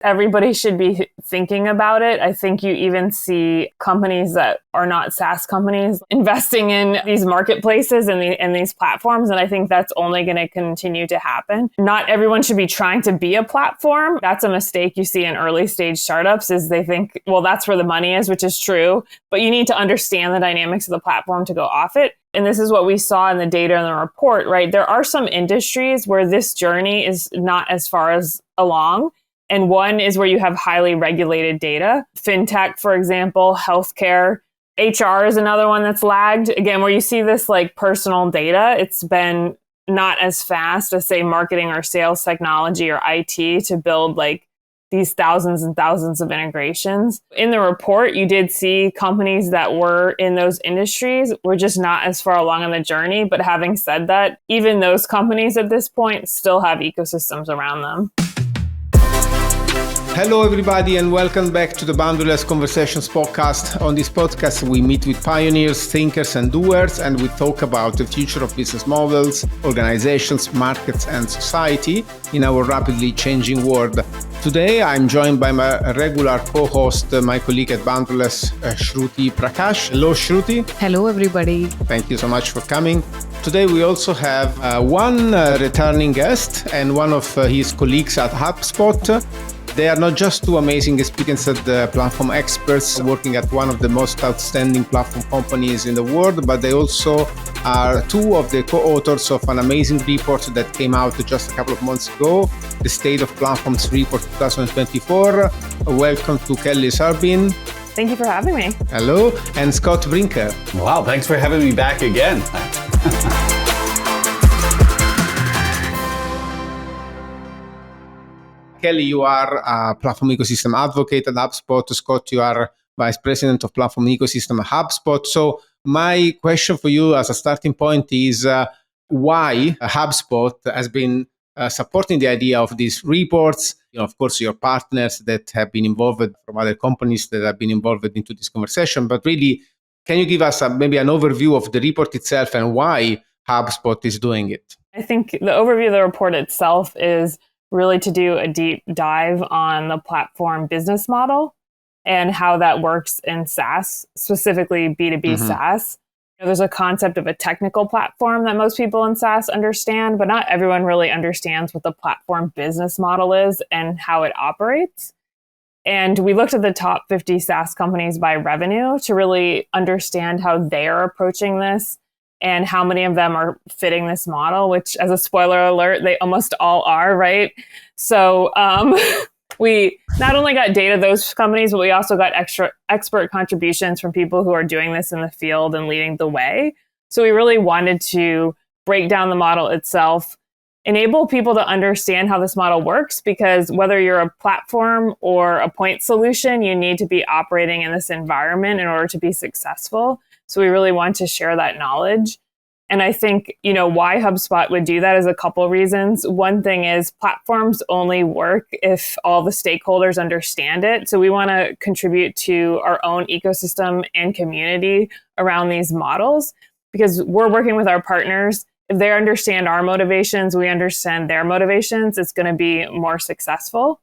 everybody should be thinking about it. I think you even see companies that are not SaaS companies investing in these marketplaces and these platforms. And I think that's only going to continue to happen. Not everyone should be trying to be a platform. That's a mistake you see in early stage startups is they think, well, that's where the money is, which is true. But you need to understand the dynamics of the platform to go off it. And this is what we saw in the data in the report, right? There are some industries where this journey is not as far as along. And one is where you have highly regulated data. Fintech, for example, healthcare, HR is another one that's lagged. Again, where you see this like personal data, it's been not as fast as say marketing or sales technology or IT to build like these thousands and thousands of integrations. In the report, you did see companies that were in those industries were just not as far along on the journey. But having said that, even those companies at this point still have ecosystems around them. Hello, everybody, and welcome back to the Boundaryless Conversations podcast. On this podcast, we meet with pioneers, thinkers, and doers, and we talk about the future of business models, organizations, markets, and society in our rapidly changing world. Today, I'm joined by my regular co-host, my colleague at Boundaryless, Shruti Prakash. Hello, Shruti. Hello, everybody. Thank you so much for coming. Today, we also have one returning guest and one of his colleagues at HubSpot. They are not just two amazing experienced platform experts working at one of the most outstanding platform companies in the world, but they also are two of the co-authors of an amazing report that came out just a couple of months ago, the State of Platforms Report 2024. Welcome to Kelly Sarabyn. Thank you for having me. Hello. And Scott Brinker. Wow, thanks for having me back again. Kelly, you are a platform ecosystem advocate at HubSpot. Scott, you are vice president of platform ecosystem at HubSpot. So my question for you as a starting point is why HubSpot has been supporting the idea of these reports. Of course, your partners that have been involved from other companies that have been involved into this conversation. But really, can you give us maybe an overview of the report itself and why HubSpot is doing it? I think the overview of the report itself is really to do a deep dive on the platform business model and how that works in SaaS, specifically B2B SaaS. There's a concept of a technical platform that most people in SaaS understand, but not everyone really understands what the platform business model is and how it operates. And we looked at the top 50 SaaS companies by revenue to really understand how they are approaching this and how many of them are fitting this model, which as a spoiler alert, they almost all are, right? So we not only got data of those companies, but we also got extra expert contributions from people who are doing this in the field and leading the way. So we really wanted to break down the model itself, enable people to understand how this model works, because whether you're a platform or a point solution, you need to be operating in this environment in order to be successful. So we really want to share that knowledge. And I think, why HubSpot would do that is a couple of reasons. One thing is platforms only work if all the stakeholders understand it. So we want to contribute to our own ecosystem and community around these models because we're working with our partners. If they understand our motivations, we understand their motivations, it's going to be more successful.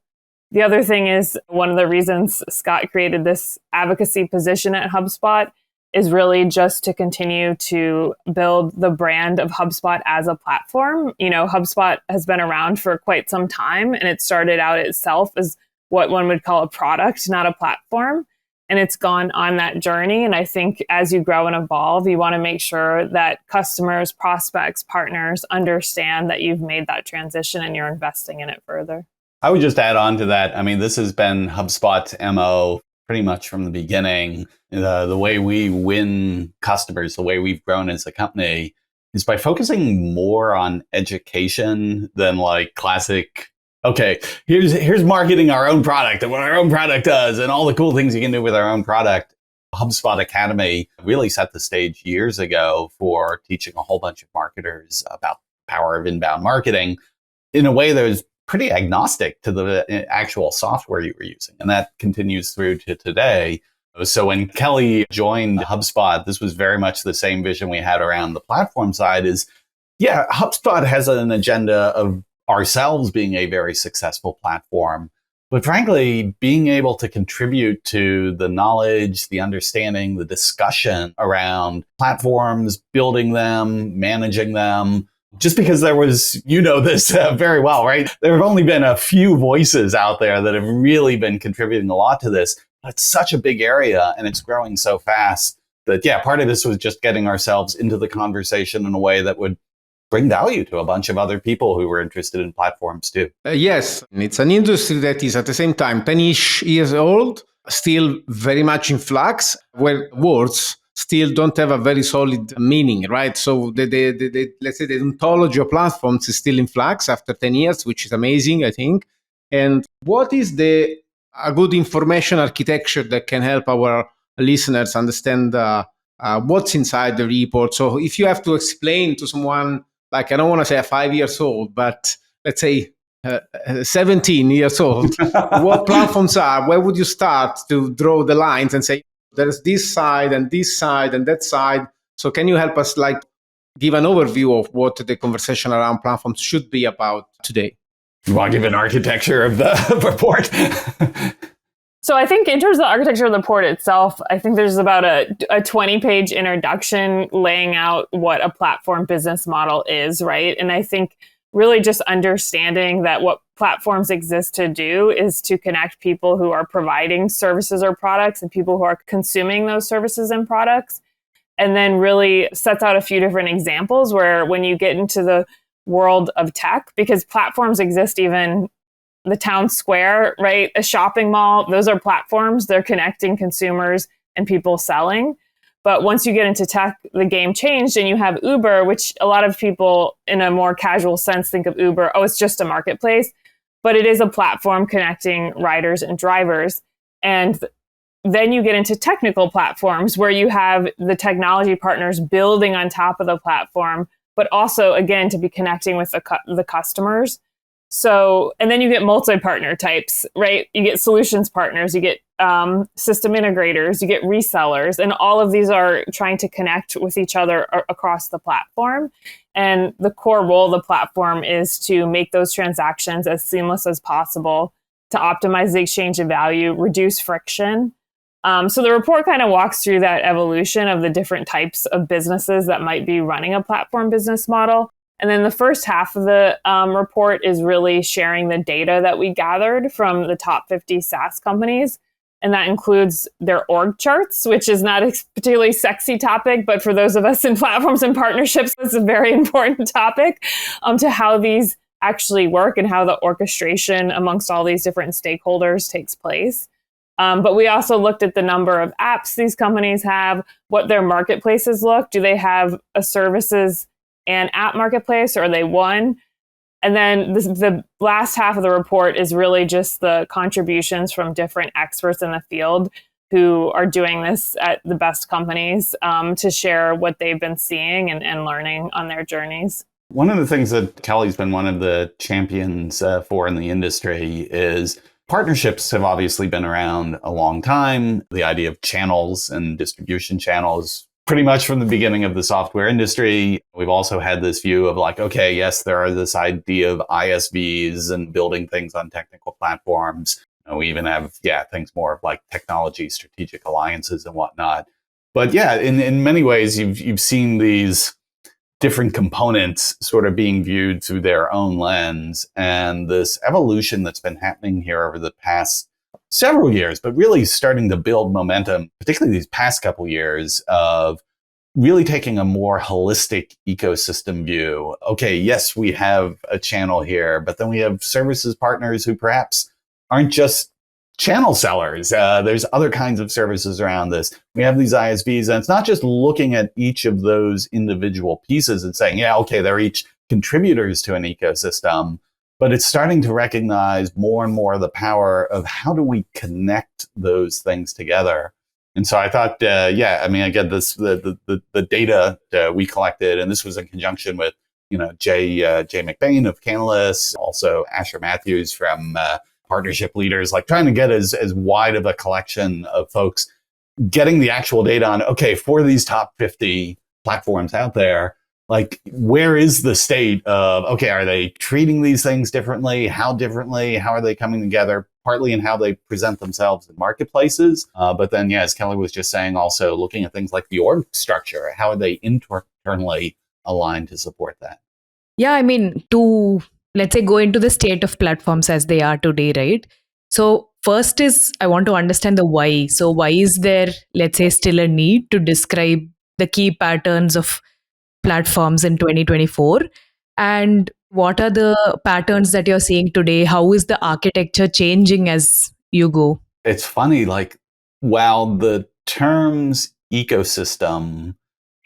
The other thing is one of the reasons Scott created this advocacy position at HubSpot is really just to continue to build the brand of HubSpot as a platform. HubSpot has been around for quite some time, and it started out itself as what one would call a product, not a platform. And it's gone on that journey. And I think as you grow and evolve, you want to make sure that customers, prospects, partners understand that you've made that transition and you're investing in it further. I would just add on to that. I mean, this has been HubSpot's MO pretty much from the beginning. The way we win customers, the way we've grown as a company is by focusing more on education than like classic, okay, here's marketing our own product and what our own product does and all the cool things you can do with our own product. HubSpot Academy really set the stage years ago for teaching a whole bunch of marketers about the power of inbound marketing in a way that was pretty agnostic to the actual software you were using. And that continues through to today. So when Kelly joined HubSpot, this was very much the same vision we had around the platform side is, HubSpot has an agenda of ourselves being a very successful platform. But frankly, being able to contribute to the knowledge, the understanding, the discussion around platforms, building them, managing them, just because there was, this very well, right? There have only been a few voices out there that have really been contributing a lot to this. But it's such a big area and it's growing so fast that, part of this was just getting ourselves into the conversation in a way that would bring value to a bunch of other people who were interested in platforms too. Yes, it's an industry that is at the same time 10-ish years old, still very much in flux, where words still don't have a very solid meaning, right? So let's say the ontology of platforms is still in flux after 10 years, which is amazing, I think. And what is a good information architecture that can help our listeners understand what's inside the report? So if you have to explain to someone, like, I don't want to say 5 years old, but let's say 17 years old, what platforms are, where would you start to draw the lines and say, there's this side and that side. So can you help us give an overview of what the conversation around platforms should be about today? You want to give an architecture of the report? So I think in terms of the architecture of the report itself, I think there's about a 20-page introduction laying out what a platform business model is, right? And I think really just understanding that what platforms exist to do is to connect people who are providing services or products and people who are consuming those services and products. And then really sets out a few different examples where when you get into the world of tech, because platforms exist even the town square, right? A shopping mall, those are platforms. They're connecting consumers and people selling. But once you get into tech, the game changed and you have Uber, which a lot of people in a more casual sense think of Uber, it's just a marketplace. But it is a platform connecting riders and drivers. And then you get into technical platforms where you have the technology partners building on top of the platform, but also, again, to be connecting with the customers. So, and then you get multi-partner types, right? You get solutions partners, you get system integrators, you get resellers, and all of these are trying to connect with each other across the platform. And the core role of the platform is to make those transactions as seamless as possible, to optimize the exchange of value, reduce friction. So the report kind of walks through that evolution of the different types of businesses that might be running a platform business model. And then the first half of the report is really sharing the data that we gathered from the top 50 SaaS companies. And that includes their org charts, which is not a particularly sexy topic, but for those of us in platforms and partnerships, it's a very important topic to how these actually work and how the orchestration amongst all these different stakeholders takes place. But we also looked at the number of apps these companies have, what their marketplaces look. Do they have a services and app marketplace, or are they one? And then the last half of the report is really just the contributions from different experts in the field who are doing this at the best companies to share what they've been seeing and learning on their journeys. One of the things that Kelly's been one of the champions for in the industry is partnerships have obviously been around a long time. The idea of channels and distribution channels pretty much from the beginning of the software industry. We've also had this view of okay, yes, there are this idea of ISVs and building things on technical platforms. We even have, things more of technology, strategic alliances and whatnot. But in many ways, you've seen these different components sort of being viewed through their own lens. And this evolution that's been happening here over the past several years, but really starting to build momentum, particularly these past couple years, of really taking a more holistic ecosystem view. Okay, yes, we have a channel here, but then we have services partners who perhaps aren't just channel sellers. There's other kinds of services around this. We have these ISVs, and it's not just looking at each of those individual pieces and saying, they're each contributors to an ecosystem, but it's starting to recognize more and more the power of how do we connect those things together. And so I thought, again, the data we collected, and this was in conjunction with, Jay McBain of Canalys, also Asher Matthews from Partnership Leaders, trying to get as wide of a collection of folks, getting the actual data on, for these top 50 platforms out there, where is the state of, are they treating these things differently? How differently? How are they coming together? partly in how they present themselves in marketplaces. But then, yeah, as Kelly was just saying, also looking at things like the org structure, how are they internally aligned to support that? Yeah, I mean, to let's say go into the state of platforms as they are today, right? So, first is I want to understand the why. So, why is there, let's say, still a need to describe the key patterns of platforms in 2024? And what are the patterns that you're seeing today? How is the architecture changing as you go? It's funny, like, while the terms ecosystem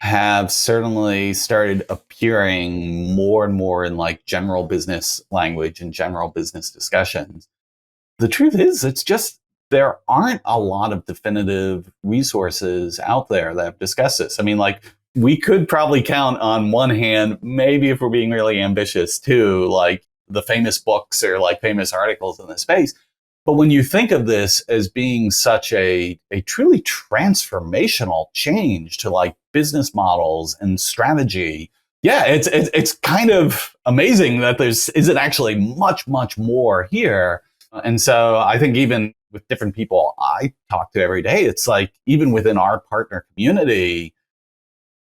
have certainly started appearing more and more in like general business language and general business discussions, the truth is it's just there aren't a lot of definitive resources out there that have discussed this. I mean, like, we could probably count on one hand, maybe if we're being really ambitious too, like the famous books or like famous articles in the space. But when you think of this as being such a truly transformational change to like business models and strategy, yeah, it's kind of amazing that isn't actually much more here. And so I think even with different people I talk to every day, it's like even within our partner community,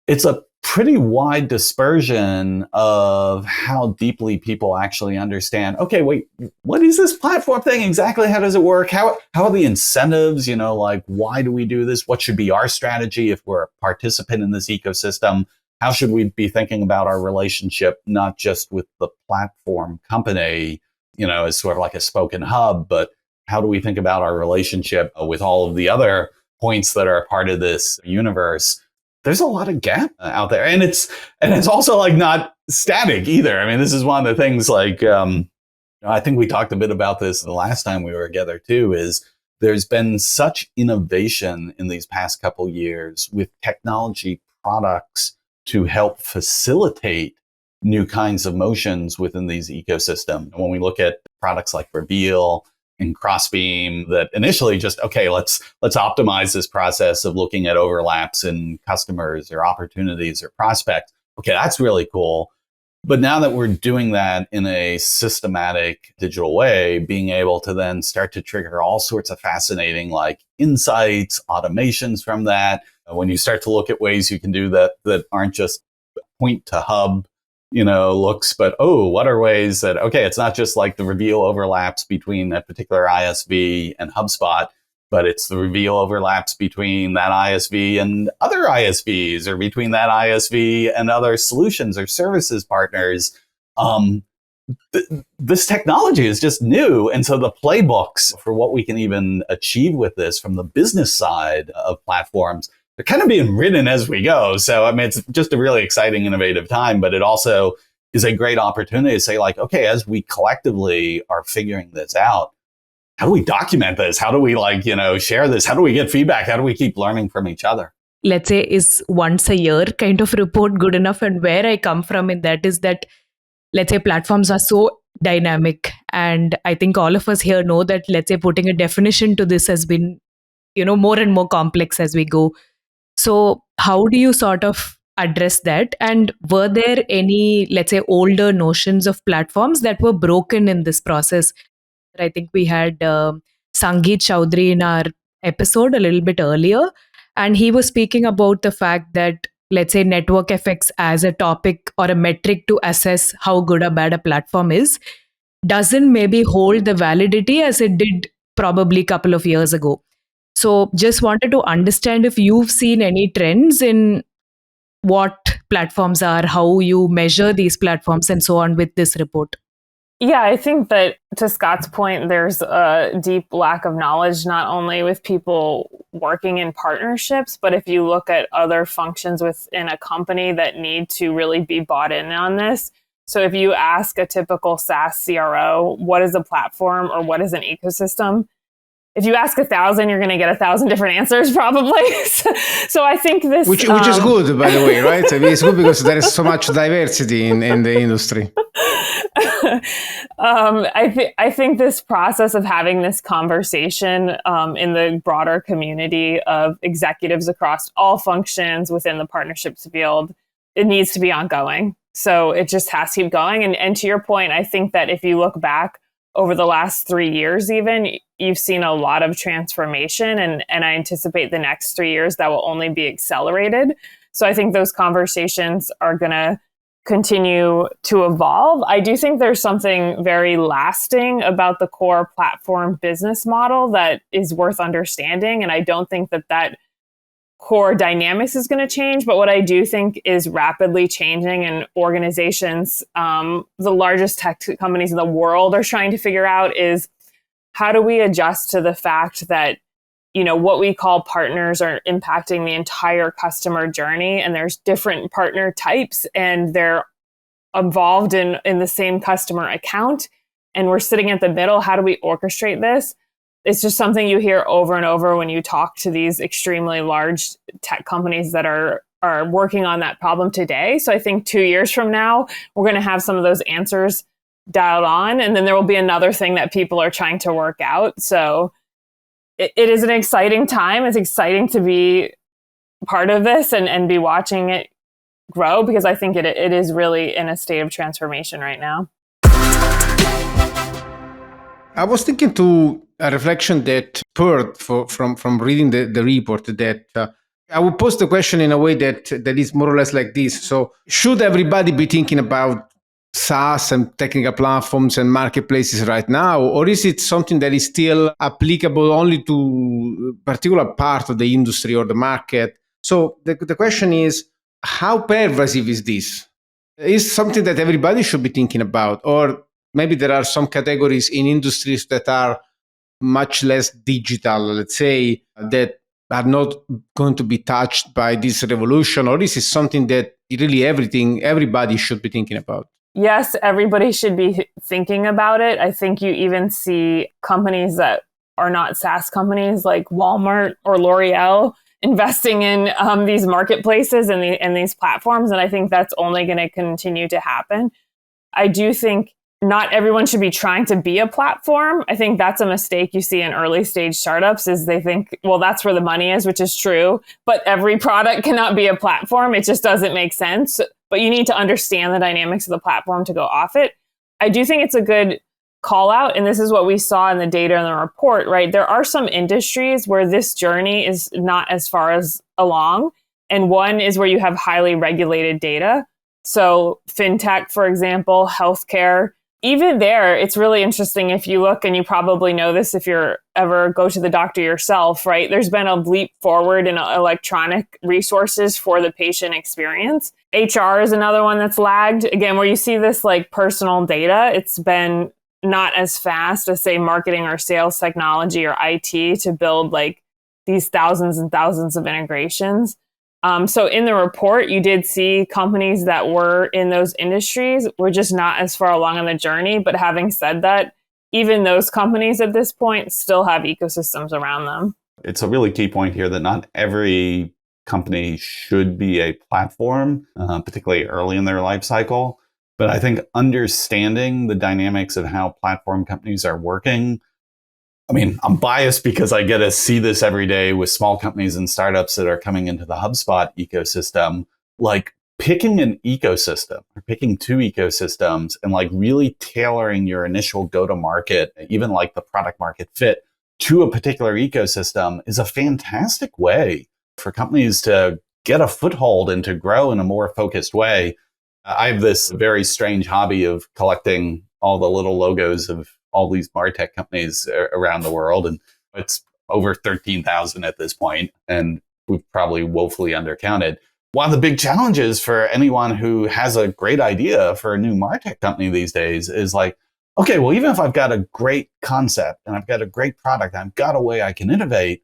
it's a pretty wide dispersion of how deeply people actually understand, okay, wait, what is this platform thing exactly? How does it work? How are the incentives? You know, like, why do we do this? What should be our strategy if we're a participant in this ecosystem? How should we be thinking about our relationship, not just with the platform company, you know, as sort of like a spoken hub, but how do we think about our relationship with all of the other points that are a part of this universe? There's a lot of gap out there, and it's also like not static either. I mean, this is one of the things like I think we talked a bit about this the last time we were together too. Is there's been such innovation in these past couple years with technology products to help facilitate new kinds of motions within these ecosystems. When we look at products like Reveal and Crossbeam, that initially just, okay, let's optimize this process of looking at overlaps in customers or opportunities or prospects. Okay, that's really cool. But now that we're doing that in a systematic digital way, being able to then start to trigger all sorts of fascinating like insights, automations from that. When you start to look at ways you can do that aren't just point to hub, you know, looks, but what are ways that, okay, it's not just like the Reveal overlaps between a particular ISV and HubSpot, but it's the Reveal overlaps between that ISV and other ISVs, or between that ISV and other solutions or services partners. This technology is just new. And so the playbooks for what we can even achieve with this from the business side of platforms, they're kind of being written as we go. So, I mean, it's just a really exciting, innovative time, but it also is a great opportunity to say, like, okay, as we collectively are figuring this out, how do we document this? How do we, like, you know, share this? How do we get feedback? How do we keep learning from each other? Let's say, is once a year kind of report good enough? And where I come from in that is that, let's say, platforms are so dynamic. And I think all of us here know that, let's say, putting a definition to this has been, you know, more and more complex as we go. So how do you sort of address that? And were there any, let's say, older notions of platforms that were broken in this process? I think we had Sangeet Chaudhary in our episode a little bit earlier, and he was speaking about the fact that, let's say, network effects as a topic or a metric to assess how good or bad a platform is doesn't maybe hold the validity as it did probably a couple of years ago. So just wanted to understand if you've seen any trends in what platforms are, how you measure these platforms and so on with this report. Yeah, I think that to Scott's point, there's a deep lack of knowledge, not only with people working in partnerships, but if you look at other functions within a company that need to really be bought in on this. So if you ask a typical SaaS CRO, what is a platform or what is an ecosystem? If you ask 1,000, you're going to get 1,000 different answers, probably. So I think this, which is good, by the way, right? I mean, it's good because there is so much diversity in the industry. I think this process of having this conversation in the broader community of executives across all functions within the partnerships field, it needs to be ongoing. So it just has to keep going. And to your point, I think that if you look back over the last 3 years, even, you've seen a lot of transformation. And I anticipate the next 3 years that will only be accelerated. So I think those conversations are going to continue to evolve. I do think there's something very lasting about the core platform business model that is worth understanding. And I don't think that core dynamics is going to change. But what I do think is rapidly changing, and organizations, the largest tech companies in the world, are trying to figure out, is how do we adjust to the fact that, what we call partners are impacting the entire customer journey, and there's different partner types, and they're involved in the same customer account, and we're sitting at the middle. How do we orchestrate this? It's just something you hear over and over when you talk to these extremely large tech companies that are working on that problem today. So I think 2 years from now, we're going to have some of those answers dialed on, and then there will be another thing that people are trying to work out. So it is an exciting time. It's exciting to be part of this and be watching it grow, because I think it is really in a state of transformation right now. I was thinking to a reflection that spurred from reading the report, that I would pose the question in a way that is more or less like this. So should everybody be thinking about SaaS and technical platforms and marketplaces right now, or is it something that is still applicable only to a particular part of the industry or the market? So the question is, how pervasive is this? Is something that everybody should be thinking about, or maybe there are some categories in industries that are much less digital, let's say, that are not going to be touched by this revolution, or this is something that really everybody should be thinking about? Yes, everybody should be thinking about it. I think you even see companies that are not SaaS companies like Walmart or L'Oreal investing in these marketplaces and these platforms. And I think that's only going to continue to happen. I do think not everyone should be trying to be a platform. I think that's a mistake you see in early stage startups, is they think, well, that's where the money is, which is true. But every product cannot be a platform. It just doesn't make sense. But you need to understand the dynamics of the platform to go off it. I do think it's a good call out. And this is what we saw in the data in the report, right? There are some industries where this journey is not as far as along. And one is where you have highly regulated data. So fintech, for example, healthcare. Even there, it's really interesting if you look, and you probably know this if you're ever go to the doctor yourself, right? There's been a leap forward in electronic resources for the patient experience. HR is another one that's lagged. Again, where you see this like personal data, it's been not as fast as, say, marketing or sales technology or IT to build like these thousands and thousands of integrations. So in the report, you did see companies that were in those industries were just not as far along on the journey. But having said that, even those companies at this point still have ecosystems around them. It's a really key point here that not every company should be a platform, particularly early in their life cycle. But I think understanding the dynamics of how platform companies are working, I mean, I'm biased because I get to see this every day with small companies and startups that are coming into the HubSpot ecosystem, like picking an ecosystem or picking two ecosystems and like really tailoring your initial go-to-market, even like the product market fit to a particular ecosystem, is a fantastic way for companies to get a foothold and to grow in a more focused way. I have this very strange hobby of collecting all the little logos of all these MarTech companies around the world. And it's over 13,000 at this point, and we've probably woefully undercounted. One of the big challenges for anyone who has a great idea for a new MarTech company these days is like, okay, well, even if I've got a great concept and I've got a great product, I've got a way I can innovate,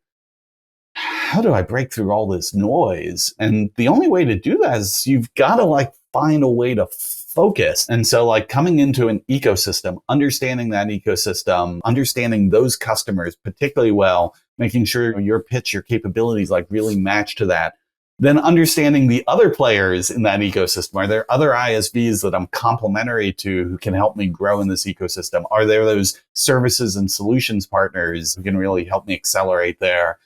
how do I break through all this noise? And the only way to do that is you've got to like find a way to focus. And so like coming into an ecosystem, understanding that ecosystem, understanding those customers particularly well, making sure your pitch, your capabilities like really match to that. Then understanding the other players in that ecosystem. Are there other ISVs that I'm complementary to who can help me grow in this ecosystem? Are there those services and solutions partners who can really help me accelerate there?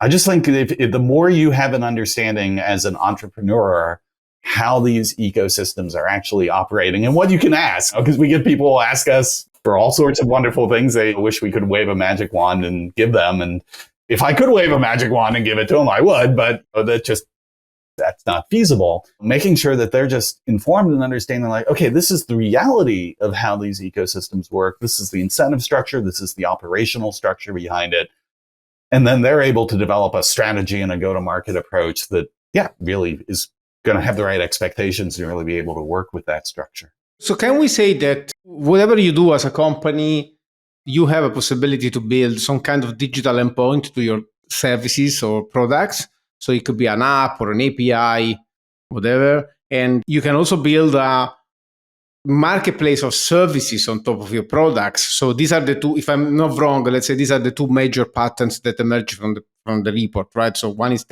I just think if the more you have an understanding as an entrepreneur how these ecosystems are actually operating and what you can ask, because we get people ask us for all sorts of wonderful things they wish we could wave a magic wand and give them. And if I could wave a magic wand and give it to them, I would, but that's not feasible. Making sure that they're just informed and understanding like, okay, this is the reality of how these ecosystems work. This is the incentive structure. This is the operational structure behind it. And then they're able to develop a strategy and a go-to-market approach that, really is going to have the right expectations and really be able to work with that structure. So can we say that whatever you do as a company, you have a possibility to build some kind of digital endpoint to your services or products? So it could be an app or an API, whatever. And you can also build a marketplace of services on top of your products. So these are the two, if I'm not wrong, let's say these are the two major patterns that emerge from the report, right? So one is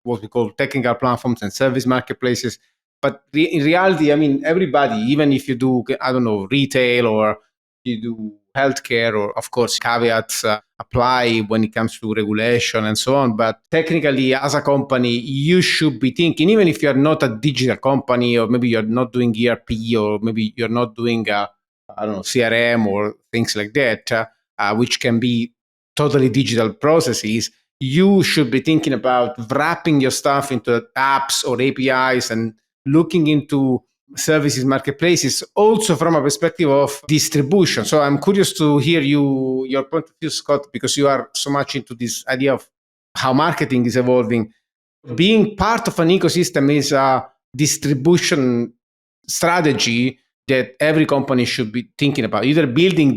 what we call technical platforms and service marketplaces. But in reality, I mean, everybody, even if you do, I don't know, retail or you do healthcare, or of course, caveats apply when it comes to regulation and so on. But technically, as a company, you should be thinking, even if you're not a digital company, or maybe you're not doing ERP, or maybe you're not doing, CRM or things like that, which can be totally digital processes, you should be thinking about wrapping your stuff into apps or APIs and looking into services marketplaces also from a perspective of distribution. So I'm curious to hear your point of view, Scott, because you are so much into this idea of how marketing is evolving. Being part of an ecosystem is a distribution strategy that every company should be thinking about, either building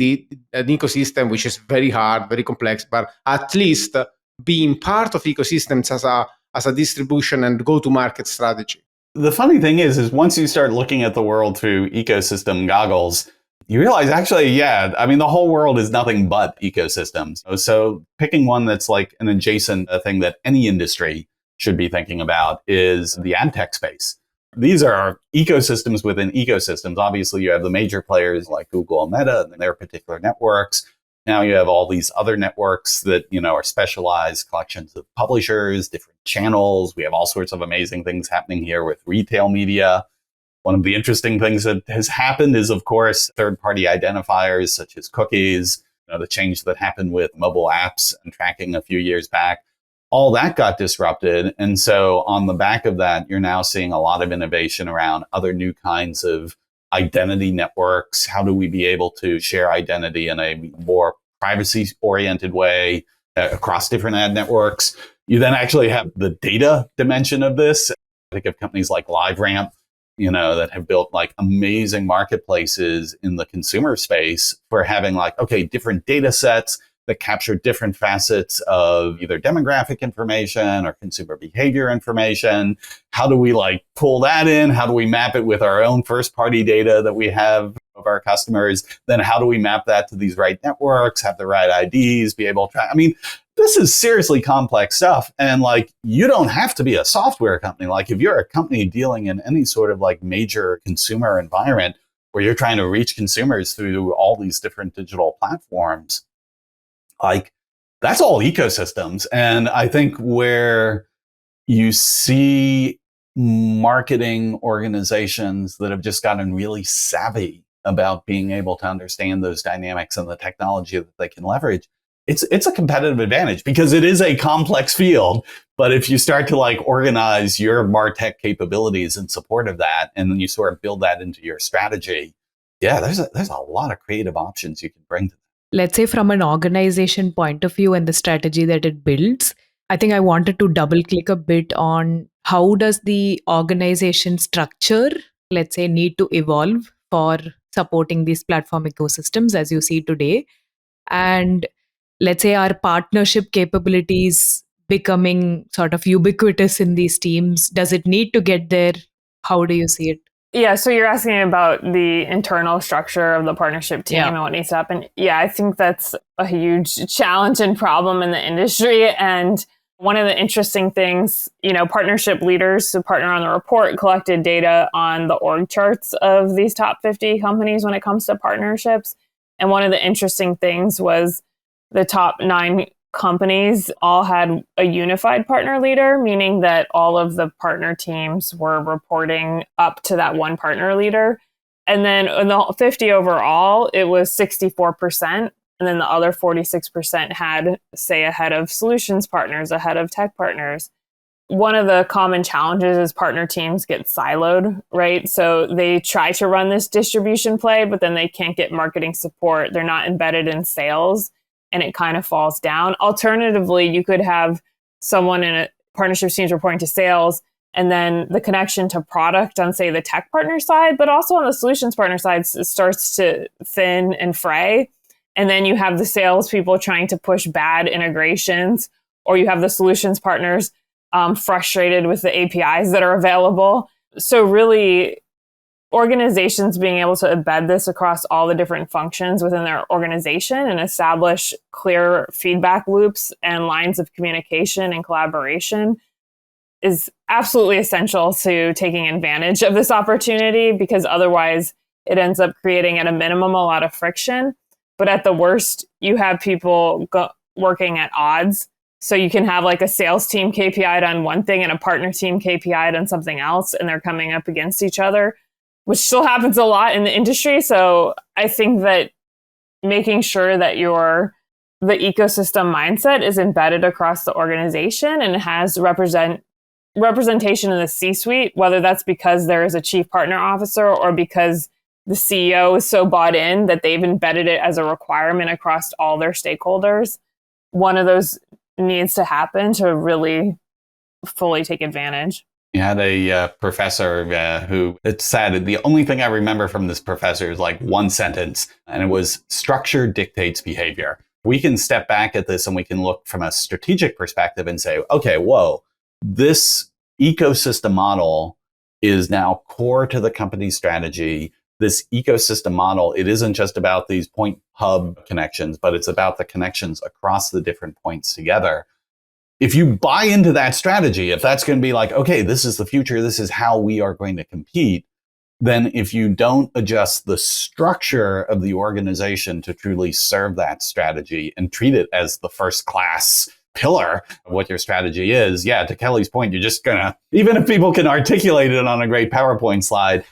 an ecosystem, which is very hard, very complex, but at least being part of ecosystems as a distribution and go-to-market strategy. The funny thing is once you start looking at the world through ecosystem goggles, you realize actually, the whole world is nothing but ecosystems. So picking one that's like an adjacent thing that any industry should be thinking about is the ad tech space. These are ecosystems within ecosystems. Obviously, you have the major players like Google and Meta and their particular networks. Now you have all these other networks that, are specialized collections of publishers, different channels. We have all sorts of amazing things happening here with retail media. One of the interesting things that has happened is, of course, third-party identifiers such as cookies, the change that happened with mobile apps and tracking a few years back. All that got disrupted. And so on the back of that, you're now seeing a lot of innovation around other new kinds of identity networks. How do we be able to share identity in a more privacy-oriented way across different ad networks? You then actually have the data dimension of this. I think of companies like LiveRamp, that have built like amazing marketplaces in the consumer space for having different data sets that capture different facets of either demographic information or consumer behavior information. How do we pull that in? How do we map it with our own first party data that we have of our customers? Then how do we map that to these right networks, have the right IDs, be able to track? This is seriously complex stuff. And you don't have to be a software company. If you're a company dealing in any sort of major consumer environment where you're trying to reach consumers through all these different digital platforms, that's all ecosystems. And I think where you see marketing organizations that have just gotten really savvy about being able to understand those dynamics and the technology that they can leverage, it's a competitive advantage because it is a complex field. But if you start to organize your MarTech capabilities in support of that, and then you sort of build that into your strategy, there's a lot of creative options you can bring to that. Let's say from an organization point of view and the strategy that it builds, I think I wanted to double click a bit on how does the organization structure, let's say, need to evolve for supporting these platform ecosystems as you see today. And let's say our partnership capabilities becoming sort of ubiquitous in these teams. Does it need to get there? How do you see it? Yeah, so you're asking about the internal structure of the partnership team and what needs to happen. Yeah, I think that's a huge challenge and problem in the industry. And one of the interesting things, partnership leaders who partner on the report collected data on the org charts of these top 50 companies when it comes to partnerships. And one of the interesting things was the top 9 companies all had a unified partner leader, meaning that all of the partner teams were reporting up to that one partner leader. And then in the 50 overall, it was 64%. And then the other 46% had, say, a head of solutions partners, a head of tech partners. One of the common challenges is partner teams get siloed, right? So they try to run this distribution play, but then they can't get marketing support. They're not embedded in sales, and it kind of falls down. Alternatively, you could have someone in a partnership teams reporting to sales, and then the connection to product on, say, the tech partner side, but also on the solutions partner side starts to thin and fray. And then you have the salespeople trying to push bad integrations, or you have the solutions partners frustrated with the APIs that are available. So really, organizations being able to embed this across all the different functions within their organization and establish clear feedback loops and lines of communication and collaboration is absolutely essential to taking advantage of this opportunity, because otherwise it ends up creating at a minimum a lot of friction. But at the worst, you have people working at odds. So you can have like a sales team KPI'd on one thing and a partner team KPI'd on something else, and they're coming up against each other, which still happens a lot in the industry. So I think that making sure that the ecosystem mindset is embedded across the organization and has representation in the C-suite, whether that's because there is a chief partner officer or because the CEO is so bought in that they've embedded it as a requirement across all their stakeholders. One of those needs to happen to really fully take advantage. You had a professor who, it's sad, the only thing I remember from this professor is like one sentence, and it was structure dictates behavior. We can step back at this and we can look from a strategic perspective and say, okay, whoa, this ecosystem model is now core to the company's strategy. This ecosystem model, it isn't just about these point hub connections, but it's about the connections across the different points together. If you buy into that strategy, if that's going to be like, okay, this is the future, this is how we are going to compete, then if you don't adjust the structure of the organization to truly serve that strategy and treat it as the first class pillar of what your strategy is, yeah, to Kelly's point, you're just gonna, even if people can articulate it on a great PowerPoint slide,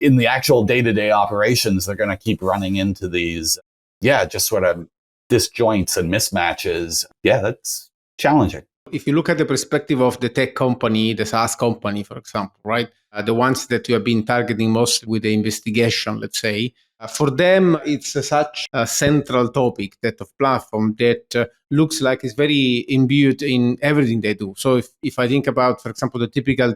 in the actual day-to-day operations, they're going to keep running into these, just sort of disjoints and mismatches. Yeah, that's challenging. If you look at the perspective of the tech company, the SaaS company, for example, right? The ones that you have been targeting most with the investigation, let's say, for them, it's such a central topic, that of platform, that looks like it's very imbued in everything they do. So if I think about, for example, the typical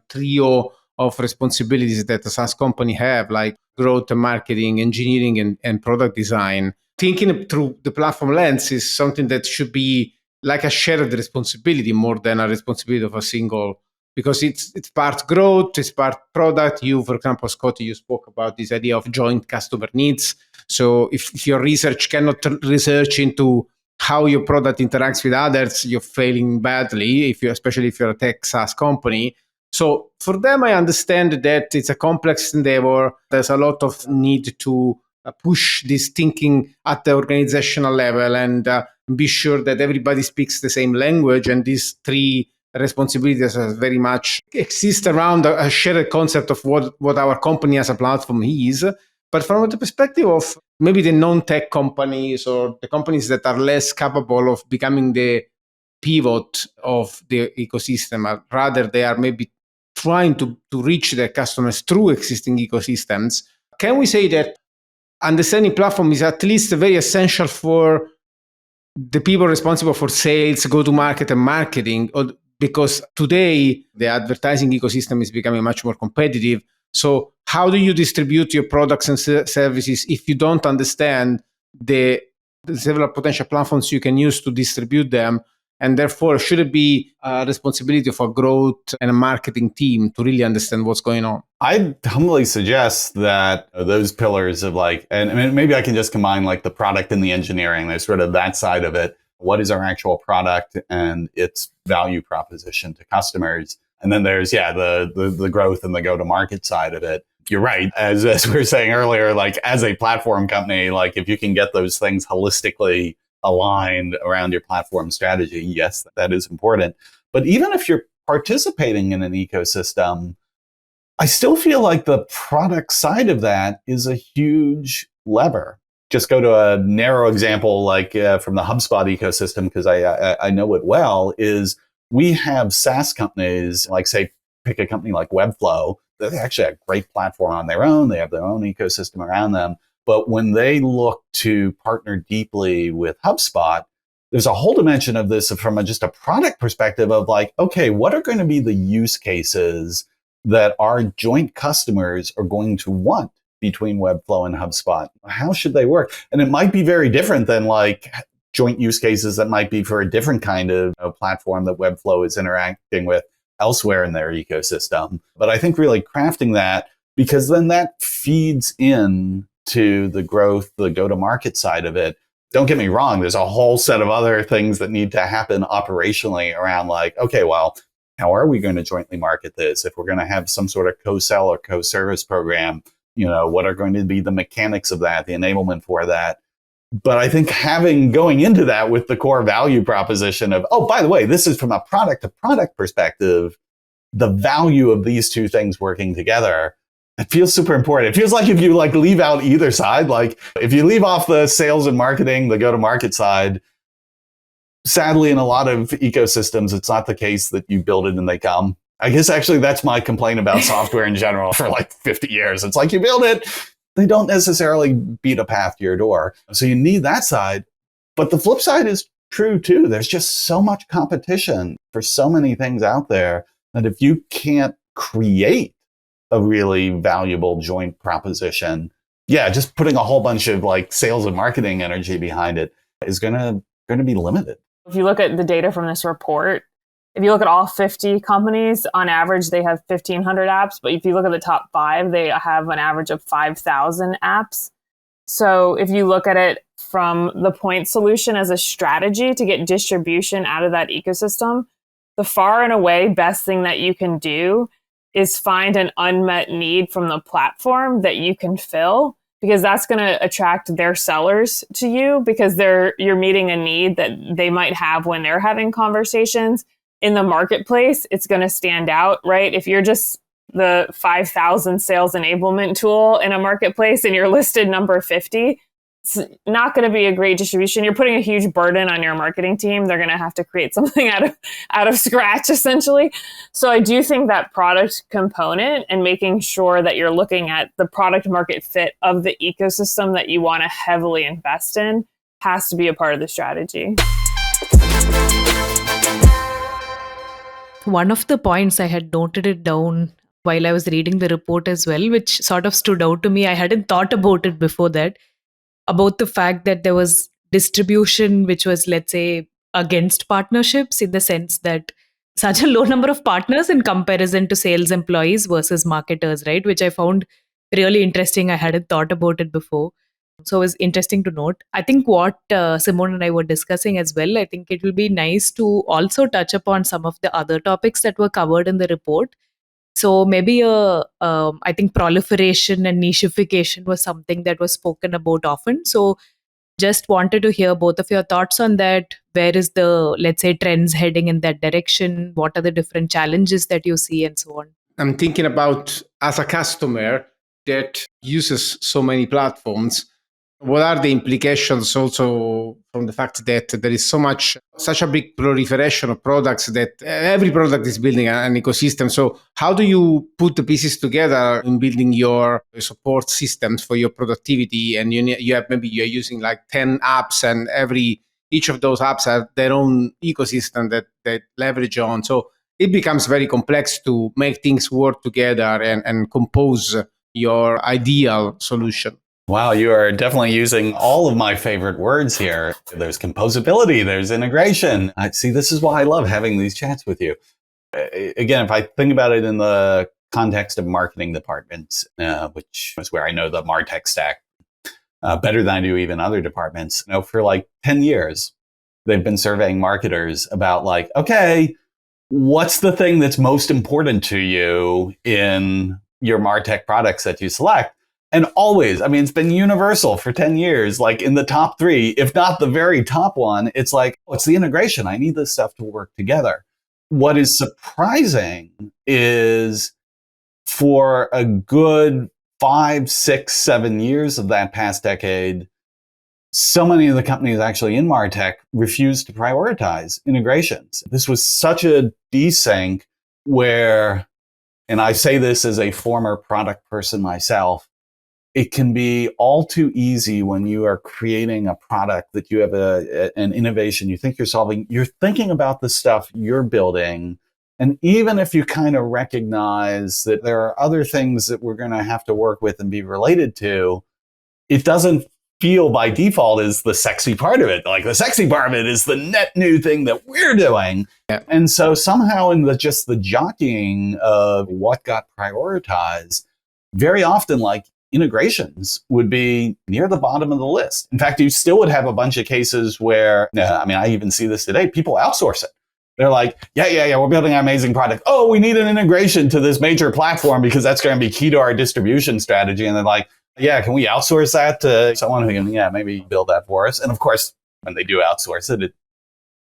trio of responsibilities that a SaaS company have, like growth and marketing, engineering, and product design, thinking through the platform lens is something that should be like a shared responsibility more than a responsibility of a single, because it's part growth, it's part product. You, for example, Scotty, you spoke about this idea of joint customer needs. So if your research cannot research into how your product interacts with others, you're failing badly, especially if you're a tech SaaS company. So for them, I understand that it's a complex endeavor. There's a lot of need to push this thinking at the organizational level and be sure that everybody speaks the same language. And these three responsibilities very much exist around a shared concept of what our company as a platform is. But from the perspective of maybe the non-tech companies or the companies that are less capable of becoming the pivot of the ecosystem, rather they are maybe trying to reach their customers through existing ecosystems, can we say that understanding platform is at least very essential for the people responsible for sales, go-to-market, and marketing? Because today the advertising ecosystem is becoming much more competitive. So how do you distribute your products and services if you don't understand the several potential platforms you can use to distribute them? And therefore, should it be a responsibility of a growth and a marketing team to really understand what's going on? I'd humbly suggest that those pillars of and maybe I can just combine like the product and the engineering. There's sort of that side of it. What is our actual product and its value proposition to customers? And then there's, the growth and the go-to-market side of it. You're right. As we were saying earlier, like as a platform company, like if you can get those things holistically aligned around your platform strategy, yes, that is important. But even if you're participating in an ecosystem, I still feel like the product side of that is a huge lever. Just go to a narrow example, like from the HubSpot ecosystem, because I know it well, is we have SaaS companies, like say, pick a company like Webflow. They're actually a great platform on their own. They have their own ecosystem around them. But when they look to partner deeply with HubSpot, there's a whole dimension of this from just a product perspective of like, okay, what are going to be the use cases that our joint customers are going to want between Webflow and HubSpot? How should they work? And it might be very different than like joint use cases that might be for a different kind of platform that Webflow is interacting with elsewhere in their ecosystem. But I think really crafting that, because then that feeds in to the growth, the go-to-market side of it. Don't get me wrong, there's a whole set of other things that need to happen operationally around like, okay, well, how are we going to jointly market this? If we're going to have some sort of co-sell or co-service program, what are going to be the mechanics of that, the enablement for that? But I think going into that with the core value proposition of, oh, by the way, this is from a product to product perspective, the value of these two things working together, it feels super important. It feels like if you like leave out either side, like if you leave off the sales and marketing, the go-to-market side, sadly, in a lot of ecosystems, it's not the case that you build it and they come. I guess actually that's my complaint about software in general for like 50 years. It's like you build it, they don't necessarily beat a path to your door. So you need that side. But the flip side is true too. There's just so much competition for so many things out there that if you can't create a really valuable joint proposition, just putting a whole bunch of like sales and marketing energy behind it is going to be limited. If you look at the data from this report, if you look at all 50 companies, on average, they have 1,500 apps. But if you look at the top 5, they have an average of 5,000 apps. So if you look at it from the point solution as a strategy to get distribution out of that ecosystem, the far and away best thing that you can do is find an unmet need from the platform that you can fill, because that's going to attract their sellers to you, because you're meeting a need that they might have when they're having conversations in the marketplace. It's going to stand out, right? If you're just the 5,000 sales enablement tool in a marketplace and you're listed number 50, it's not going to be a great distribution. You're putting a huge burden on your marketing team. They're going to have to create something out of scratch, essentially. So I do think that product component and making sure that you're looking at the product market fit of the ecosystem that you want to heavily invest in has to be a part of the strategy. One of the points, I had noted it down while I was reading the report as well, which sort of stood out to me. I hadn't thought about it before that, about the fact that there was distribution which was, let's say, against partnerships, in the sense that such a low number of partners in comparison to sales employees versus marketers, right? Which I found really interesting. I hadn't thought about it before. So it was interesting to note. I think what Simone and I were discussing as well, I think it will be nice to also touch upon some of the other topics that were covered in the report. So maybe I think proliferation and nichification was something that was spoken about often. So just wanted to hear both of your thoughts on that. Where is the, let's say, trends heading in that direction? What are the different challenges that you see and so on? I'm thinking about, as a customer that uses so many platforms, what are the implications also from the fact that there is such a big proliferation of products that every product is building an ecosystem? So how do you put the pieces together in building your support systems for your productivity? And you're using like 10 apps, and each of those apps have their own ecosystem that they leverage on. So it becomes very complex to make things work together and compose your ideal solution. Wow, you are definitely using all of my favorite words here. There's composability, there's integration. See, this is why I love having these chats with you. Again, if I think about it in the context of marketing departments, which is where I know the MarTech stack better than I do even other departments, for like 10 years, they've been surveying marketers about like, okay, what's the thing that's most important to you in your MarTech products that you select? And always, it's been universal for 10 years, like in the top 3, if not the very top one, it's like, it's the integration. I need this stuff to work together. What is surprising is for a good 5, 6, 7 years of that past decade, so many of the companies actually in MarTech refused to prioritize integrations. This was such a desync where, and I say this as a former product person myself, it can be all too easy when you are creating a product that you have an innovation you think you're solving. You're thinking about the stuff you're building. And even if you kind of recognize that there are other things that we're going to have to work with and be related to, it doesn't feel by default as the sexy part of it. Like the sexy part of it is the net new thing that we're doing. Yeah. And so somehow in just the jockeying of what got prioritized, very often like integrations would be near the bottom of the list. In fact, you still would have a bunch of cases where, I even see this today, people outsource it. They're like, yeah, we're building an amazing product. Oh, we need an integration to this major platform because that's going to be key to our distribution strategy. And they're like, yeah, can we outsource that to someone who can, maybe build that for us? And of course, when they do outsource it, it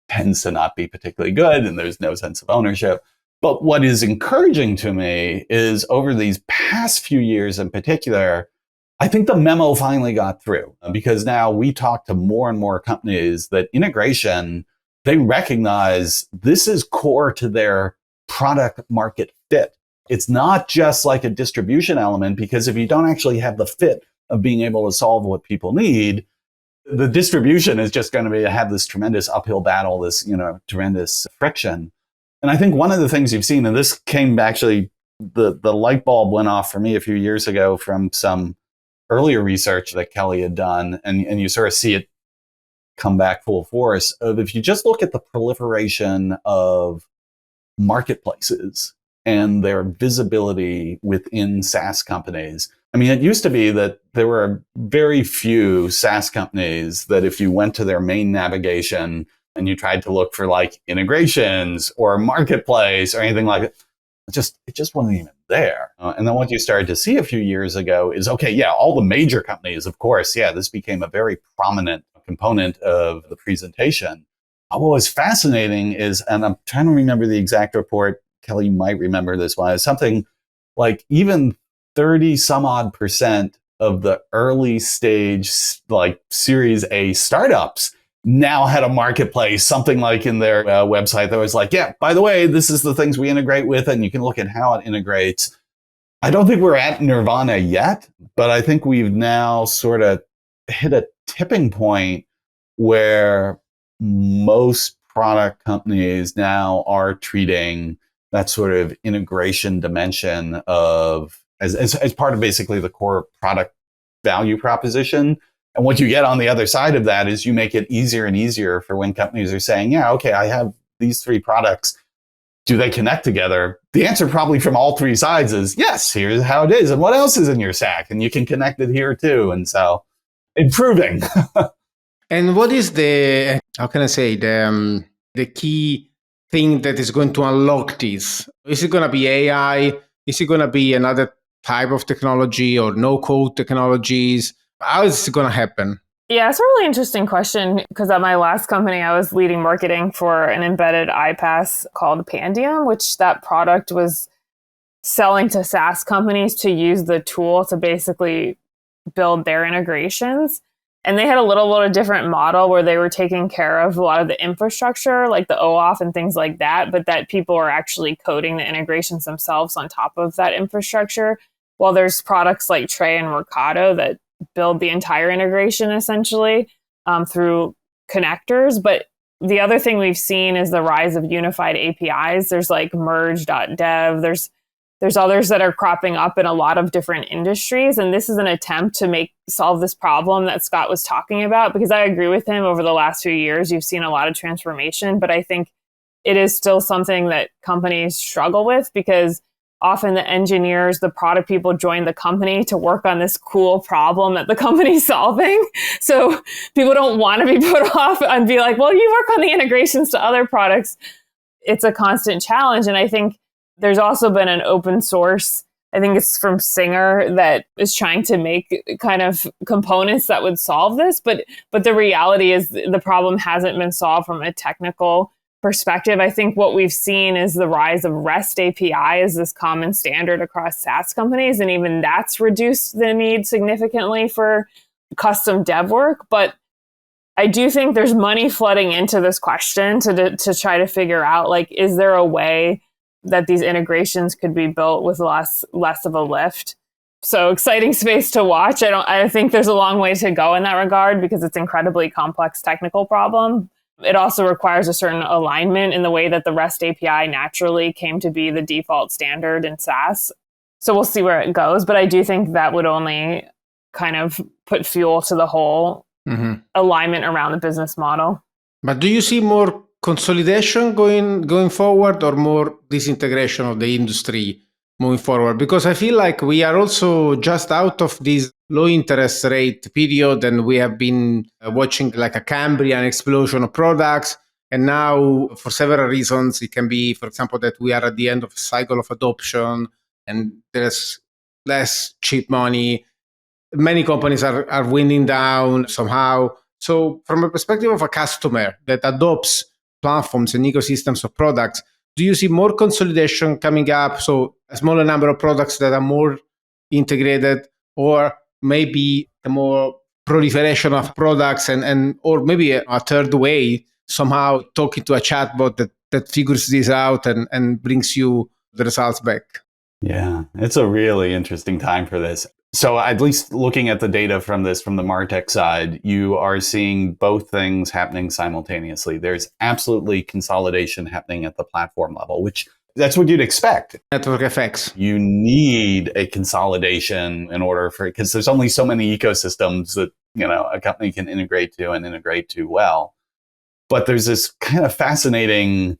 tends to not be particularly good and there's no sense of ownership. But what is encouraging to me is over these past few years in particular, I think the memo finally got through because now we talk to more and more companies that integration, they recognize this is core to their product market fit. It's not just like a distribution element, because if you don't actually have the fit of being able to solve what people need, the distribution is just going to have this tremendous uphill battle, this, tremendous friction. And I think one of the things you've seen, and this came actually, the light bulb went off for me a few years ago from some earlier research that Kelly had done, and you sort of see it come back full force, of if you just look at the proliferation of marketplaces and their visibility within SaaS companies. I mean, it used to be that there were very few SaaS companies that if you went to their main navigation and you tried to look for like integrations or marketplace or anything like it, it just wasn't even there. And then what you started to see a few years ago is, all the major companies, of course, this became a very prominent component of the presentation. What was fascinating is, and I'm trying to remember the exact report, Kelly might remember this one, is something like even 30 some odd % of the early stage, like Series A startups now had a marketplace, something like in their website that was like, by the way, this is the things we integrate with, and you can look at how it integrates. I don't think we're at nirvana yet, but I think we've now sort of hit a tipping point where most product companies now are treating that sort of integration dimension of as part of basically the core product value proposition. And what you get on the other side of that is you make it easier and easier for when companies are saying, I have these 3 products. Do they connect together? The answer probably from all 3 sides is yes, here's how it is. And what else is in your stack? And you can connect it here too. And so improving. And what is the key thing that is going to unlock this? Is it going to be AI? Is it going to be another type of technology or no-code technologies? How is it going to happen? Yeah, it's a really interesting question because at my last company, I was leading marketing for an embedded iPaaS called Pandium, which that product was selling to SaaS companies to use the tool to basically build their integrations. And they had a little different model where they were taking care of a lot of the infrastructure, like the OAuth and things like that, but that people are actually coding the integrations themselves on top of that infrastructure. While there's products like Tray and Workato that build the entire integration essentially through connectors. But the other thing we've seen is the rise of unified APIs. There's like merge.dev. There's others that are cropping up in a lot of different industries. And this is an attempt to solve this problem that Scott was talking about, because I agree with him. Over the last few years, you've seen a lot of transformation, but I think it is still something that companies struggle with because often the engineers, the product people join the company to work on this cool problem that the company's solving. So people don't want to be put off and be like, well, you work on the integrations to other products. It's a constant challenge. And I think there's also been an open source, I think it's from Singer, that is trying to make kind of components that would solve this. But the reality is the problem hasn't been solved from a technical perspective, I think what we've seen is the rise of REST API as this common standard across SaaS companies. And even that's reduced the need significantly for custom dev work. But I do think there's money flooding into this question to try to figure out, like, is there a way that these integrations could be built with less of a lift? So exciting space to watch. I think there's a long way to go in that regard because it's incredibly complex technical problem. It also requires a certain alignment in the way that the REST API naturally came to be the default standard in SaaS. So we'll see where it goes. But I do think that would only kind of put fuel to the whole alignment around the business model. But do you see more consolidation going forward or more disintegration of the industry moving forward? Because I feel like we are also just out of this low interest rate period, and we have been watching like a Cambrian explosion of products. And now, for several reasons, it can be, for example, that we are at the end of a cycle of adoption and there's less cheap money. Many companies are winding down somehow. So from a perspective of a customer that adopts platforms and ecosystems of products, do you see more consolidation coming up? So a smaller number of products that are more integrated, or maybe a more proliferation of products and or maybe a third way, somehow talking to a chatbot that figures this out and brings you the results back? Yeah, it's a really interesting time for this. So at least looking at the data from the MarTech side, you are seeing both things happening simultaneously. There's absolutely consolidation happening at the platform level, which that's what you'd expect. Network effects. You need a consolidation in order because there's only so many ecosystems that, a company can integrate to well. But there's this kind of fascinating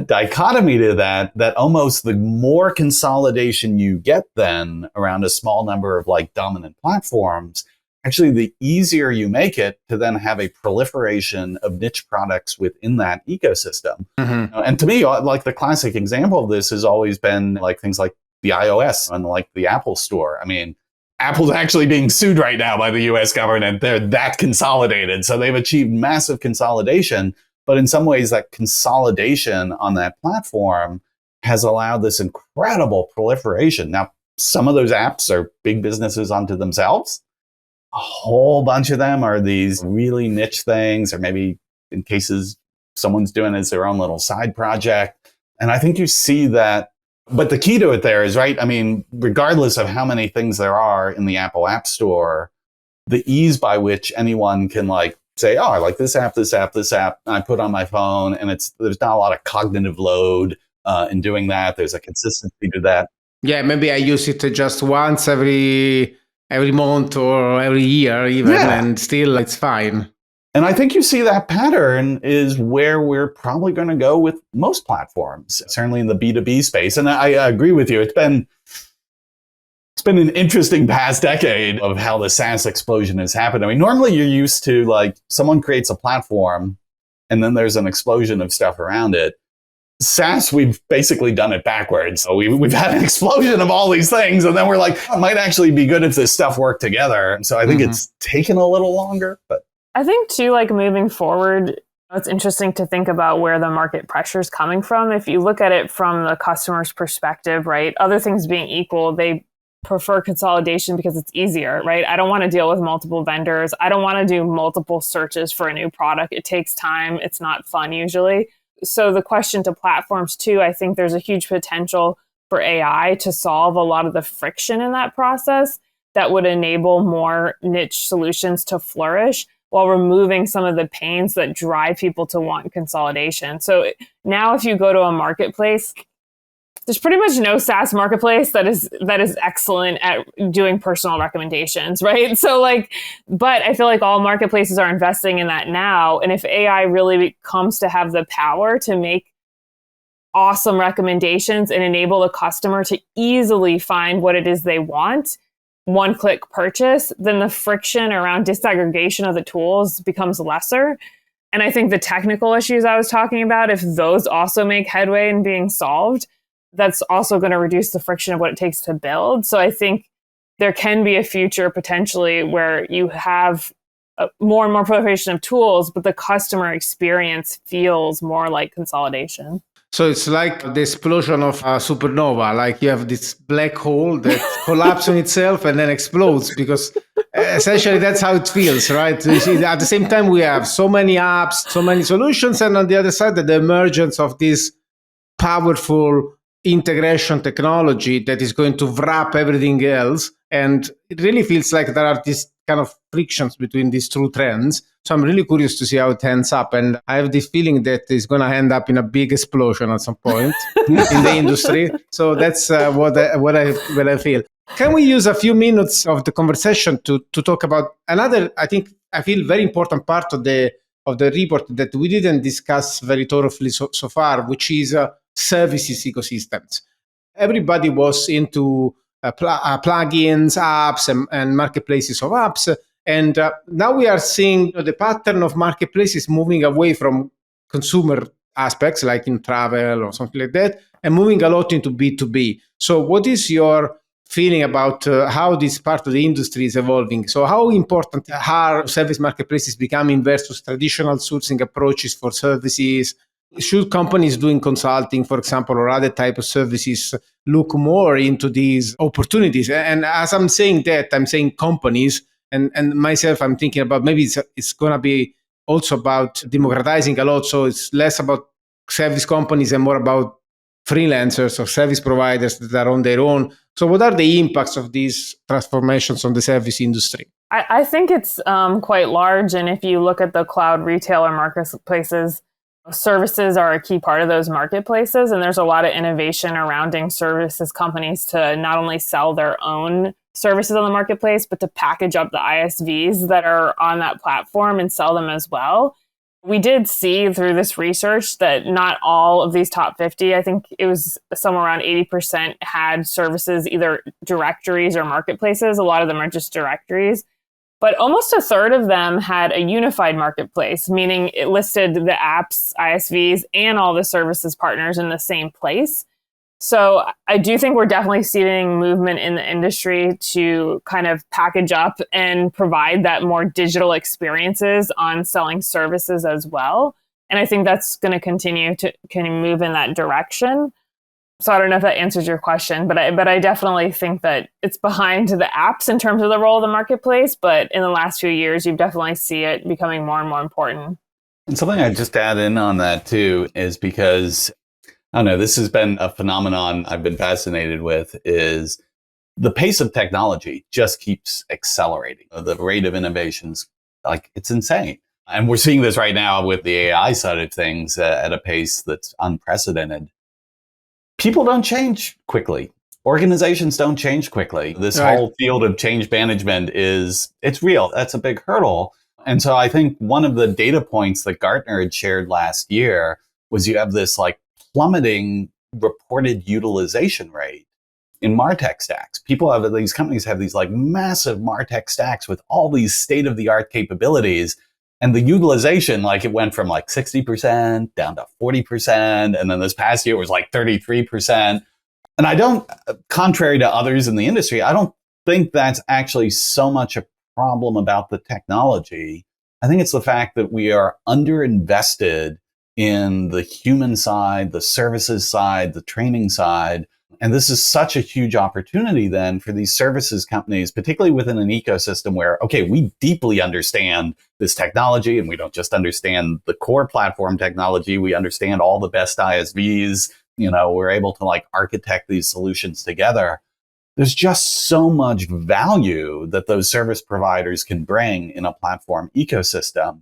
dichotomy to that almost the more consolidation you get then around a small number of like dominant platforms, actually the easier you make it to then have a proliferation of niche products within that ecosystem. And to me, like the classic example of this has always been like things like the iOS and like the Apple Store. I mean, Apple's actually being sued right now by the US government. They're that consolidated. So they've achieved massive consolidation. But in some ways, that consolidation on that platform has allowed this incredible proliferation. Now, some of those apps are big businesses unto themselves. A whole bunch of them are these really niche things, or maybe in cases someone's doing it as their own little side project. And I think you see that. But the key to it there is, right, I mean, regardless of how many things there are in the Apple App Store, the ease by which anyone can like say, oh, I like this app, I put on my phone, and there's not a lot of cognitive load in doing that. There's a consistency to that. Yeah, maybe I use it just once every month or every year even, and still it's fine. And I think you see that pattern is where we're probably going to go with most platforms, certainly in the B2B space. And I agree with you. It's been an interesting past decade of how the SaaS explosion has happened. I mean, normally you're used to like someone creates a platform and then there's an explosion of stuff around it. SaaS, we've basically done it backwards. So we've had an explosion of all these things, and then we're like, it might actually be good if this stuff worked together. So I think it's taken a little longer, but I think too, like moving forward, it's interesting to think about where the market pressure is coming from. If you look at it from the customer's perspective, right? Other things being equal, they prefer consolidation because it's easier, right? I don't want to deal with multiple vendors. I don't want to do multiple searches for a new product. It takes time. It's not fun usually. So the question to platforms too, I think there's a huge potential for AI to solve a lot of the friction in that process that would enable more niche solutions to flourish while removing some of the pains that drive people to want consolidation. So now if you go to a marketplace, there's pretty much no SaaS marketplace that is excellent at doing personal recommendations, right? So but I feel like all marketplaces are investing in that now. And if AI really comes to have the power to make awesome recommendations and enable the customer to easily find what it is they want, one-click purchase, then the friction around disaggregation of the tools becomes lesser. And I think the technical issues I was talking about, if those also make headway in being solved, that's also going to reduce the friction of what it takes to build. So I think there can be a future potentially where you have more and more proliferation of tools, but the customer experience feels more like consolidation. So it's like the explosion of a supernova. Like you have this black hole that collapses on itself and then explodes, because essentially that's how it feels, right? At the same time, we have so many apps, so many solutions, and on the other side, the emergence of this powerful integration technology that is going to wrap everything else. And it really feels like there are these kind of frictions between these two trends. So I'm really curious to see how it ends up. And I have this feeling that it's going to end up in a big explosion at some point in the industry. So that's what I feel. Can we use a few minutes of the conversation to talk about another, I feel very important part of the report that we didn't discuss very thoroughly so far, which is services ecosystems. Everybody was into plugins, apps, and marketplaces of apps. And now we are seeing the pattern of marketplaces moving away from consumer aspects, like in travel or something like that, and moving a lot into B2B. So what is your feeling about how this part of the industry is evolving? So how important are service marketplaces becoming versus traditional sourcing approaches for services? Should companies doing consulting, for example, or other type of services look more into these opportunities? And as I'm saying that, I'm saying companies, and myself, I'm thinking about maybe it's going to be also about democratizing a lot. So it's less about service companies and more about freelancers or service providers that are on their own. So what are the impacts of these transformations on the service industry? I think it's quite large. And if you look at the cloud retailer marketplaces, services are a key part of those marketplaces. And there's a lot of innovation surrounding services companies to not only sell their own services on the marketplace, but to package up the ISVs that are on that platform and sell them as well. We did see through this research that not all of these top 50, I think it was somewhere around 80%, had services, either directories or marketplaces. A lot of them are just directories. But almost a third of them had a unified marketplace, meaning it listed the apps, ISVs, and all the services partners in the same place. So I do think we're definitely seeing movement in the industry to kind of package up and provide that more digital experiences on selling services as well. And I think that's going to continue to move in that direction. So I don't know if that answers your question, but I definitely think that it's behind the apps in terms of the role of the marketplace. But in the last few years, you definitely see it becoming more and more important. And something I just add in on that too is because, I don't know, this has been a phenomenon I've been fascinated with, is the pace of technology just keeps accelerating. The rate of innovations, like, it's insane. And we're seeing this right now with the AI side of things at a pace that's unprecedented. People don't change quickly. Organizations don't change quickly. This whole field of change management it's real. That's a big hurdle. And so I think one of the data points that Gartner had shared last year was you have this like plummeting reported utilization rate in MarTech stacks. These companies have these like massive MarTech stacks with all these state-of-the-art capabilities. And the utilization, like, it went from like 60% down to 40%. And then this past year it was like 33%. And contrary to others in the industry, I don't think that's actually so much a problem about the technology. I think it's the fact that we are underinvested in the human side, the services side, the training side. And this is such a huge opportunity then for these services companies, particularly within an ecosystem where, okay, we deeply understand this technology, and we don't just understand the core platform technology. We understand all the best ISVs. We're able to like architect these solutions together. There's just so much value that those service providers can bring in a platform ecosystem.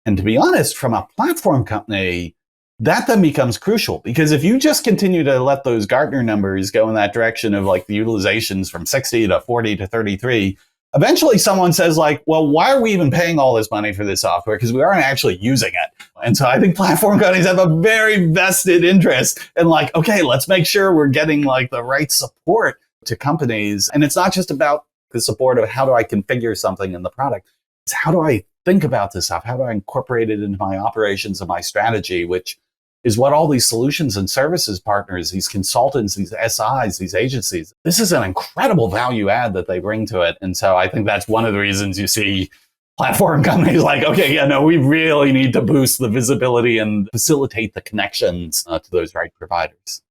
And to be honest, from a platform company, that then becomes crucial, because if you just continue to let those Gartner numbers go in that direction of like the utilizations from 60 to 40 to 33, eventually someone says like, well, why are we even paying all this money for this software? Because we aren't actually using it. And so I think platform companies have a very vested interest in like, okay, let's make sure we're getting like the right support to companies. And it's not just about the support of how do I configure something in the product. It's how do I think about this stuff? How do I incorporate it into my operations and my strategy, which is what all these solutions and services partners, these consultants, these SIs, these agencies, this is an incredible value add that they bring to it. And so I think that's one of the reasons you see platform companies like, okay, yeah, no, we really need to boost the visibility and facilitate the connections to those right providers.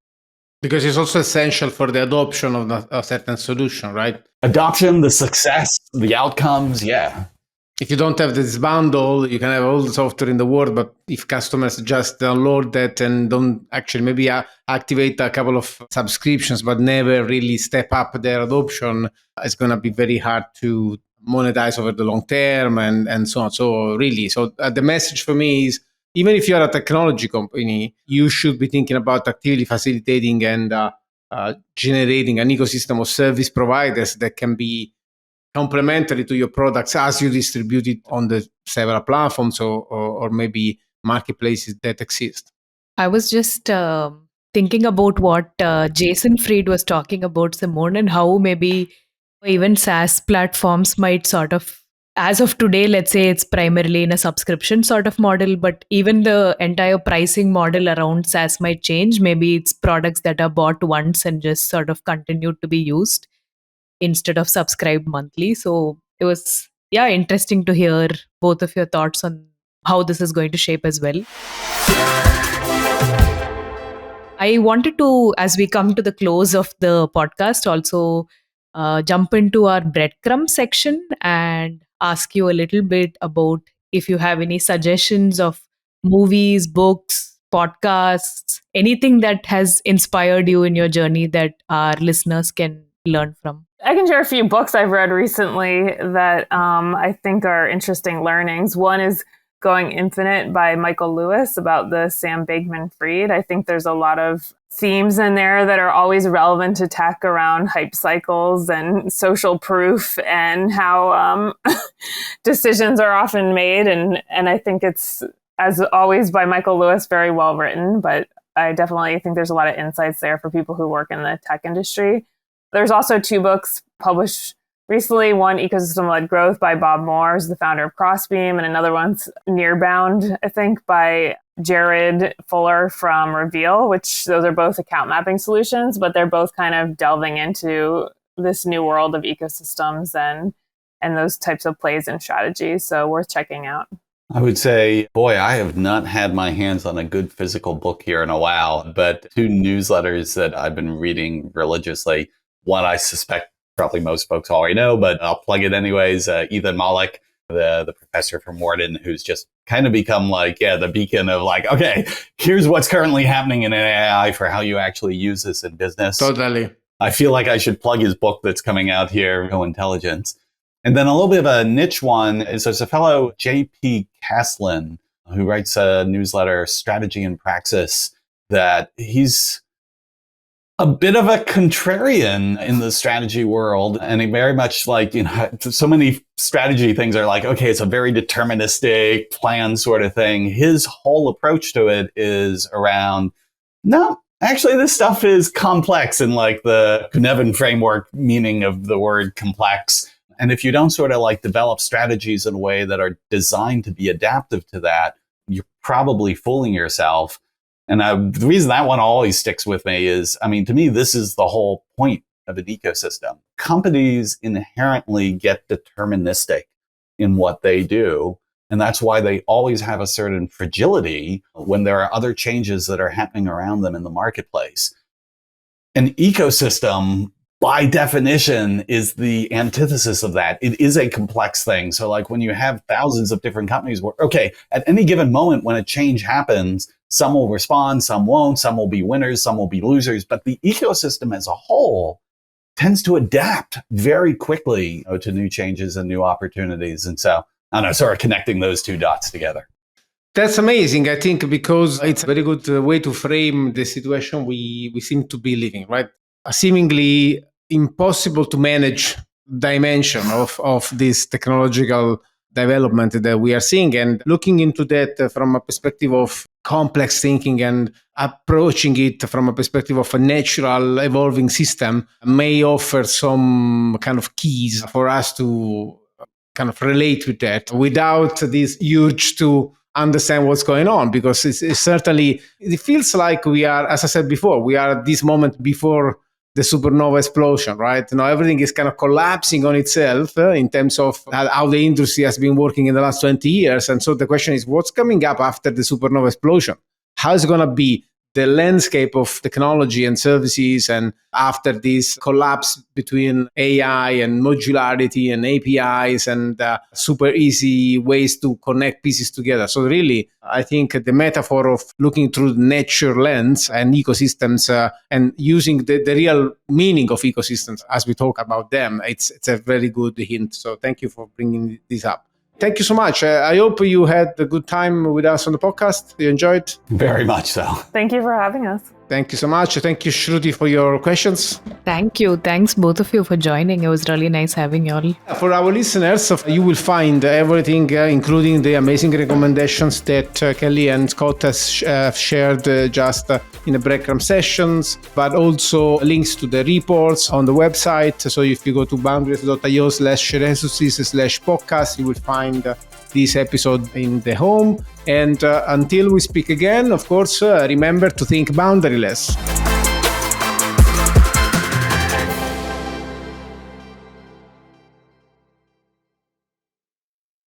Because it's also essential for the adoption of a certain solution, right? Adoption, the success, the outcomes, yeah. If you don't have this bundle, you can have all the software in the world, but if customers just download that and don't actually maybe activate a couple of subscriptions, but never really step up their adoption, it's going to be very hard to monetize over the long term and so on. So really, the message for me is, even if you're a technology company, you should be thinking about actively facilitating and generating an ecosystem of service providers that can be complementary to your products as you distribute it on the several platforms or maybe marketplaces that exist. I was just thinking about what Jason Fried was talking about, Simone, and how maybe even SaaS platforms might sort of, as of today, let's say it's primarily in a subscription sort of model, but even the entire pricing model around SaaS might change. Maybe it's products that are bought once and just sort of continued to be used instead of subscribed monthly. So it was, interesting to hear both of your thoughts on how this is going to shape as well. I wanted to, as we come to the close of the podcast, also jump into our breadcrumb section and ask you a little bit about if you have any suggestions of movies, books, podcasts, anything that has inspired you in your journey that our listeners can learn from. I can share a few books I've read recently that I think are interesting learnings. One is Going Infinite by Michael Lewis about the Sam Bankman-Fried. I think there's a lot of themes in there that are always relevant to tech around hype cycles and social proof and how decisions are often made. And I think it's, as always, by Michael Lewis, very well written, but I definitely think there's a lot of insights there for people who work in the tech industry. There's also two books published recently. One, Ecosystem-Led Growth by Bob Moore, who's the founder of Crossbeam, and another one's Nearbound, I think, by Jared Fuller from Reveal, which those are both account mapping solutions, but they're both kind of delving into this new world of ecosystems and those types of plays and strategies. So worth checking out. I would say, boy, I have not had my hands on a good physical book here in a while, but two newsletters that I've been reading religiously. One I suspect probably most folks already know, but I'll plug it anyways. Ethan Mollick, the professor from Wharton, who's just kind of become like, the beacon of like, okay, here's what's currently happening in AI for how you actually use this in business. Totally. I feel like I should plug his book that's coming out here, Co-Intelligence. And then a little bit of a niche one is there's a fellow, J.P. Caslin, who writes a newsletter, Strategy and Praxis, that he's a bit of a contrarian in the strategy world. And he very much like, so many strategy things are like, okay, it's a very deterministic plan sort of thing. His whole approach to it is around, no, actually this stuff is complex in like the Cynefin framework meaning of the word complex. And if you don't sort of like develop strategies in a way that are designed to be adaptive to that, you're probably fooling yourself. And the reason that one always sticks with me is, to me, this is the whole point of an ecosystem. Companies inherently get deterministic in what they do. And that's why they always have a certain fragility when there are other changes that are happening around them in the marketplace. An ecosystem, by definition, is the antithesis of that. It is a complex thing. So like when you have thousands of different companies where, okay, at any given moment when a change happens, some will respond, some won't, some will be winners, some will be losers. But the ecosystem as a whole tends to adapt very quickly to new changes and new opportunities. And so, I don't know, sort of connecting those two dots together. That's amazing, I think, because it's a very good way to frame the situation we seem to be living, right? A seemingly impossible to manage dimension of this technological development that we are seeing, and looking into that from a perspective of complex thinking and approaching it from a perspective of a natural evolving system may offer some kind of keys for us to kind of relate with that without this urge to understand what's going on, because it's certainly, it feels like we are, as I said before, we are at this moment before the supernova explosion, right? Everything is kind of collapsing on itself in terms of how the industry has been working in the last 20 years. And so the question is, what's coming up after the supernova explosion? How is it going to be the landscape of technology and services, and after this collapse between AI and modularity and APIs and super easy ways to connect pieces together. So really, I think the metaphor of looking through the nature lens and ecosystems and using the real meaning of ecosystems as we talk about them, it's a very good hint. So thank you for bringing this up. Thank you so much. I hope you had a good time with us on the podcast. You enjoyed? Very much so. Thank you for having us. Thank you so much. Thank you, Shruti, for your questions. Thank you. Thanks both of you for joining. It was really nice having you all. For our listeners, you will find everything, including the amazing recommendations that Kelly and Scott has shared just in the Breadcrumbs sessions, but also links to the reports on the website. So if you go to boundaries.io/resources/podcast, you will find this episode in the home. And until we speak again, of course, remember to think boundaryless.